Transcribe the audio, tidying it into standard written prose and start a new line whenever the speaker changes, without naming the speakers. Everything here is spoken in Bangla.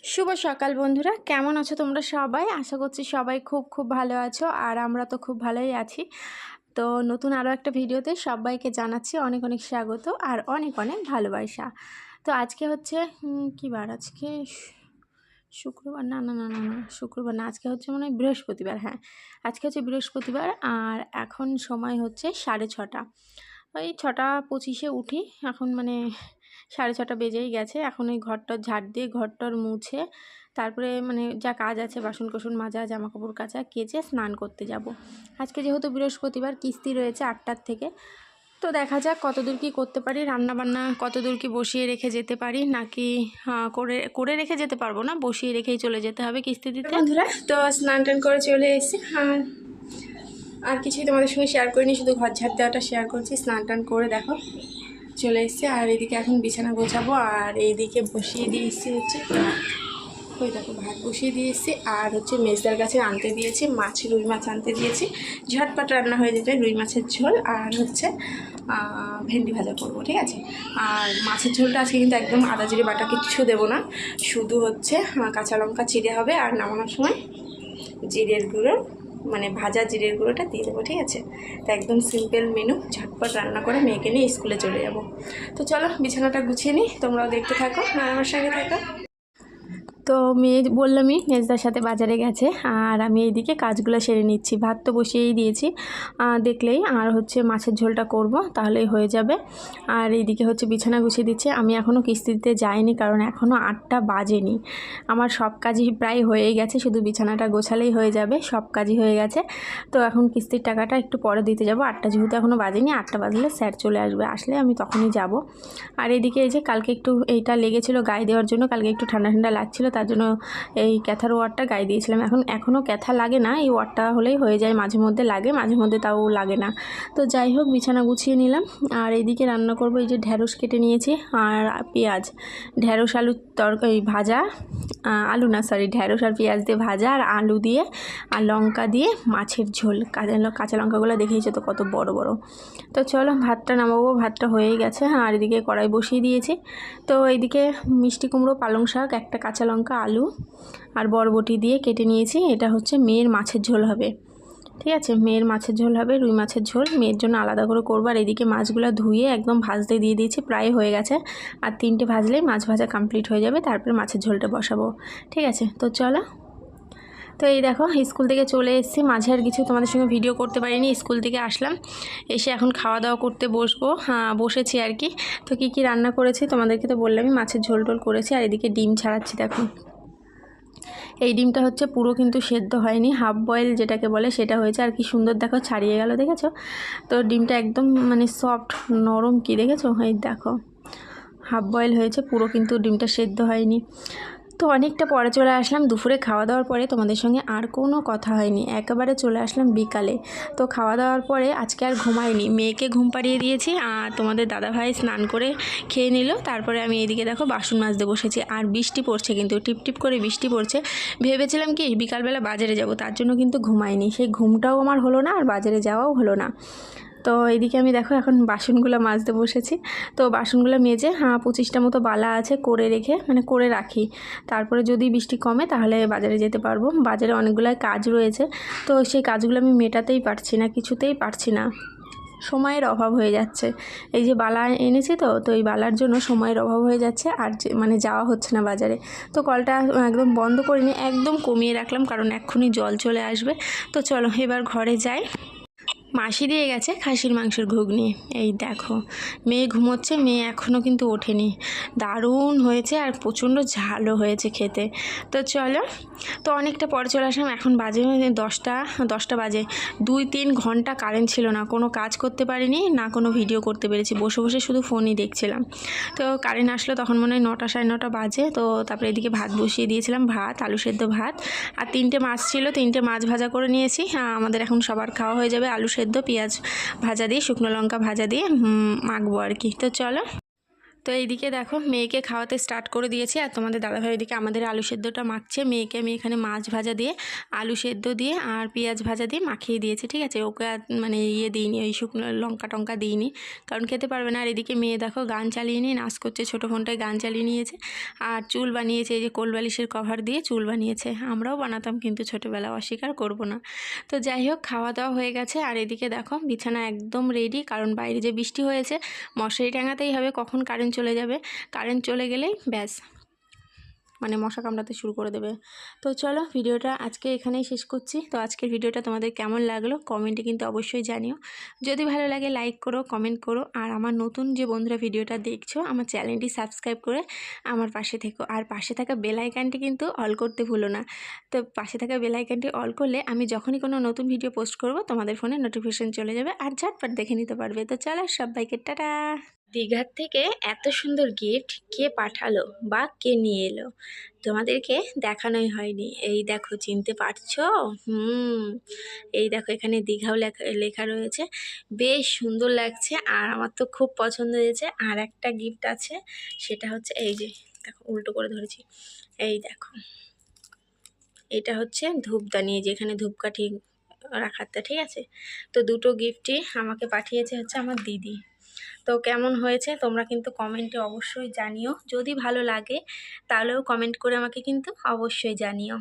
শুভ সকাল বন্ধুরা, কেমন আছো তোমরা সবাই? আশা করছি সবাই খুব খুব ভালো আছো, আর আমরা তো খুব ভালোই আছি। তো নতুন আরও একটা ভিডিওতে সবাইকে জানাচ্ছি অনেক অনেক স্বাগত আর অনেক অনেক ভালোবাসা। তো আজকে হচ্ছে কী বার? আজকে শুক্রবার, না না না না না শুক্রবার না, আজকে হচ্ছে মনে হয় বৃহস্পতিবার। হ্যাঁ, আজকে হচ্ছে বৃহস্পতিবার আর এখন সময় হচ্ছে 6:30। ওই 6:25 উঠি এখন, মানে 6:30 বেজেই গেছে। এখন ওই ঘরটা ঝাড় দিয়ে ঘরটর মুছে তারপরে মানে যা কাজ আছে, বাসন কোসন মাজা, জামাকাপড় কাচা, কেচে স্নান করতে যাব। আজকে যেহেতু বৃহস্পতিবার, কিস্তি রয়েছে 8টার থেকে। তো দেখা যাক কতদূর কী করতে পারি, রান্নাবান্না কতদূর কি বসিয়ে রেখে যেতে পারি, নাকি করে রেখে যেতে পারবো না, বসিয়ে রেখেই চলে যেতে হবে কিস্তি দিতে। বন্ধুরা, তো স্নান টান করে চলে এসেছি। আর কিছুই তোমাদের সঙ্গে শেয়ার করিনি, শুধু ঘর ঝাড় দেওয়াটা শেয়ার করছি। স্নান টান করে দেখো চলে এসেছি, আর এদিকে এখন বিছানা গোছাবো, আর এইদিকে বসিয়ে দিয়ে এসেছি হচ্ছে ওই দেখো ভাত বসিয়ে দিয়ে এসেছি, আর হচ্ছে মেজদার কাছে আনতে দিয়েছি মাছ, রুই মাছ আনতে দিয়েছি। ঝটপট রান্না হয়ে যাবে, রুই মাছের ঝোল আর হচ্ছে ভেন্ডি ভাজা করবো, ঠিক আছে। আর মাছের ঝোলটা আজকে কিন্তু একদম আদা জিরে বাটা কিচ্ছু দেবো না, শুধু হচ্ছে কাঁচা লঙ্কা চিড়ে হবে, আর নামানোর সময় জিরের গুঁড়ো, মানে ভাজা জিরের গুঁড়োটা দিয়ে দেবো, ঠিক আছে। তো একদম সিম্পল মেনু, ঝটপট রান্না করে মেয়েকে নিয়ে স্কুলে চলে যাব। তো চলো বিছানাটা গুছিয়ে নিই, তোমরাও দেখতে থাকো আর আমার সঙ্গে থাকো। তো মেয়ে বললামই মেজদার সাথে বাজারে গেছে, আর আমি এইদিকে কাজগুলো সেরে নিচ্ছি। ভাত তো বসিয়েই দিয়েছি দেখলেই, আর হচ্ছে মাছের ঝোলটা করব, তাহলেই হয়ে যাবে। আর এইদিকে হচ্ছে বিছানা গুছিয়ে দিচ্ছে। আমি এখনও কিস্তি দিতে যাইনি, কারণ এখনও 8টা বাজেনি। আমার সব কাজই প্রায় হয়েই গেছে, শুধু বিছানাটা গোছালেই হয়ে যাবে, সব কাজই হয়ে গেছে। তো এখন কিস্তির টাকাটা একটু পরে দিতে যাব। 8টা যেহেতু এখনও বাজেনি, 8টা বাজলে স্যার চলে আসবে, আসলে আমি তখনই যাব। আর এইদিকে এই যে কালকে একটু এইটা লেগেছিলো গায়ে দেওয়ার জন্য, কালকে একটু ঠান্ডা ঠান্ডা লাগছিলো, তার জন্য এই ক্যাথার ওয়ারটা গায়ে দিয়েছিলাম। এখনও ক্যাথা লাগে না, এই ওয়ারটা হলেই হয়ে যায়, মাঝে মধ্যে লাগে, মাঝে মধ্যে তাও লাগে না। তো যাই হোক, বিছানা গুছিয়ে নিলাম। আর এইদিকে রান্না করব, এই যে ঢ্যাঁড়স কেটে নিয়েছি আর পেঁয়াজ, ঢ্যাঁড়স আলু তরকারি ভাজা, আলু না সরি ঢ্যাঁড়স আর পেঁয়াজ দিয়ে ভাজা, আর আলু দিয়ে আর লঙ্কা দিয়ে মাছের ঝোল। কাঁচা লঙ্কাগুলো দেখেইছো তো কত বড় বড়। তো চলো ভাতটা নামাবো, ভাতটা হয়েই গেছে। আর এদিকে কড়াই বসিয়ে দিয়েছি। তো এইদিকে মিষ্টি কুমড়ো, পালং শাক, একটা কাঁচা লঙ্কা, আলু আর বরবটি দিয়ে কেটে নিয়েছি। এটা হচ্ছে মেয়ের মাছের ঝোল হবে, ঠিক আছে। মেয়ের মাছের ঝোল হবে, রুই মাছের ঝোল, মেয়ের জন্য আলাদা করে করবো। আর এদিকে মাছগুলো ধুয়ে একদম ভাজতে দিয়ে দিয়েছি, প্রায় হয়ে গেছে। আর 3টে ভাজলেই মাছ ভাজা কমপ্লিট হয়ে যাবে, তারপরে মাছের ঝোলটা বসাবো, ঠিক আছে। তো চলো। তো এই দেখো স্কুল থেকে চলে এসেছি, মাঝে আর কিছু তোমাদের সঙ্গে ভিডিও করতে পারিনি। স্কুল থেকে আসলাম, এসে এখন খাওয়া দাওয়া করতে বসবো, বসেছি আর কি। তো কী কী রান্না করেছি তোমাদেরকে তো বললামই, মাছের ঝোল টোল করেছি। আর এদিকে ডিম ছাড়াচ্ছি, দেখো এই ডিমটা হচ্ছে পুরো কিন্তু সেদ্ধ হয়নি, হাফ বয়েল যেটাকে বলে সেটা হয়েছে। আর কি সুন্দর দেখো ছাড়িয়ে গেল, দেখেছো তো? ডিমটা একদম মানে সফট নরম, কি দেখেছো? এই দেখো হাফ বয়েল হয়েছে, পুরো কিন্তু ডিমটা সেদ্ধ হয়নি। তো অনেকটা পরে চলে আসলাম, দুপুরে খাওয়া দাওয়ার পরে তোমাদের সঙ্গে আর কোনো কথা হয়নি, একেবারে চলে আসলাম বিকালে। তো খাওয়া দাওয়ার পরে আজকে আর ঘুমাইনি, মেয়েকে ঘুম পাড়িয়ে দিয়েছি, আর তোমাদের দাদাভাই স্নান করে খেয়ে নিল। তারপরে আমি এইদিকে দেখো বাসন মাজতে বসেছি। আর বৃষ্টি পড়ছে, কিন্তু টিপটিপ করে বৃষ্টি পড়ছে। ভেবেছিলাম কি বিকালবেলা বাজারে যাব, তার জন্য কিন্তু ঘুমাইনি, সেই ঘুমটাও আমার হলো না, আর বাজারে যাওয়াও হলো না। তো এইদিকে আমি দেখো এখন বাসনগুলো মাজতে বসেছি। তো বাসনগুলো মেজে 25টা মতো বালা আছে, করে রাখি। তারপরে যদি বৃষ্টি কমে তাহলে বাজারে যেতে পারবো। বাজারে অনেকগুলো কাজ রয়েছে, তো সেই কাজগুলো আমি মেটাতেই পারছি না, কিছুতেই পারছি না, সময়ের অভাব হয়ে যাচ্ছে। এই যে বালা এনেছি, তো এই বালার জন্য সময়ের অভাব হয়ে যাচ্ছে, আর মানে যাওয়া হচ্ছে না বাজারে। তো কলটা একদম বন্ধ করিনি, একদম কমিয়ে রাখলাম, কারণ এক্ষুনি জল চলে আসবে। তো চলো এবার ঘরে যাই। মাসি দিয়ে গেছে খাসির মাংসের ঘুগনি, এই দেখো মেয়ে ঘুমোচ্ছে, মেয়ে এখনও কিন্তু ওঠেনি। দারুণ হয়েছে, আর প্রচণ্ড ঝালও হয়েছে খেতে। তো চলো, তো অনেকটা পরে চলে আসলাম, এখন বাজে 10টা বাজে। 2-3 ঘন্টা কারেন্ট ছিল না, কোনো কাজ করতে পারিনি, না কোনো ভিডিও করতে পেরেছি, বসে বসে শুধু ফোনই দেখছিলাম। তো কারেন্ট আসলো তখন মনে হয় 9টা 9:30 বাজে। তো তারপরে এদিকে ভাত বসিয়ে দিয়েছিলাম, ভাত, আলু সেদ্ধ ভাত, আর 3টে মাছ ছিল, 3টে মাছ ভাজা করে নিয়েছি। আমাদের এখন সবার খাওয়া হয়ে যাবে, আলু সেদ্ধ পেঁয়াজ ভাজা দিয়ে, শুকনো লঙ্কা ভাজা দিয়ে মাখবো আর কি। তো চলো। তো এইদিকে দেখো মেয়েকে খাওয়াতে স্টার্ট করে দিয়েছি, আর তোমাদের দাদাভাই ওইদিকে আমাদের আলু সেদ্ধটা মাখছে। মেয়েকে আমি এখানে মাছ ভাজা দিয়ে, আলু সেদ্ধ দিয়ে আর পেঁয়াজ ভাজা দিয়ে মাখিয়ে দিয়েছি, ঠিক আছে। ওকে আর মানে দিইনি, ওই শুকনো লঙ্কা টঙ্কা দিইনি, কারণ খেতে পারবে না। আর এদিকে মেয়ে দেখো গান চালিয়ে নিয়ে নাচ করছে, ছোটো ফোনটায় গান চালিয়ে নিয়েছে। আর চুল বানিয়েছে, এই যে কোলবালিশের কভার দিয়ে চুল বানিয়েছে। আমরাও বানাতাম কিন্তু ছোটোবেলা, অস্বীকার করব না। তো যাই হোক, খাওয়া দাওয়া হয়ে গেছে। আর এদিকে দেখো বিছানা একদম রেডি, কারণ বাইরে যে বৃষ্টি হয়েছে মশারি টাঙাতেই হবে, কখন কারেন্ট চলে যাবে। কারেন্ট চলে গেলেই ব্যাস, মানে মশা কামড়াতে শুরু করে দেবে। তো চলো ভিডিওটা আজকে এখানেই শেষ করছি। তো আজকের ভিডিওটা তোমাদের কেমন লাগলো কমেন্টে কিন্তু অবশ্যই জানিও। যদি ভালো লাগে লাইক করো, কমেন্ট করো। আর আমার নতুন যে বন্ধুরা ভিডিওটা দেখছো, আমার চ্যানেলটি সাবস্ক্রাইব করে আমার পাশে থেকো। আর পাশে থাকা বেল আইকনটি কিন্তু অল করতে ভুলো না। তো পাশে থাকা বেল আইকনটি অল করলে আমি যখনই কোনো নতুন ভিডিও পোস্ট করব তোমাদের ফোনে নোটিফিকেশন চলে যাবে, আর ঝটপট দেখে নিতে পারবে। তো চলো সবাইকে টাটা। দীঘার থেকে এত সুন্দর গিফট কে পাঠালো বা কে নিয়ে এলো তোমাদেরকে দেখানোই হয়নি। এই দেখো, চিনতে পারছো? এই দেখো, এখানে দীঘাও লেখা লেখা রয়েছে, বেশ সুন্দর লাগছে। আর আমার তো খুব পছন্দ হয়েছে। আর একটা গিফট আছে, সেটা হচ্ছে এই যে দেখো, উল্টো করে ধরেছি, এই দেখো, এটা হচ্ছে ধূপদানি, যেখানে ধূপকাঠি রাখারটা, ঠিক আছে। তো দুটো গিফটই আমাকে পাঠিয়েছে হচ্ছে আমার দিদি। তো কেমন হয়েছে তোমরা কিন্তু কমেন্টে অবশ্যই জানিও। যদি ভালো লাগে তাহলেও কমেন্ট করে আমাকে কিন্তু অবশ্যই জানিও।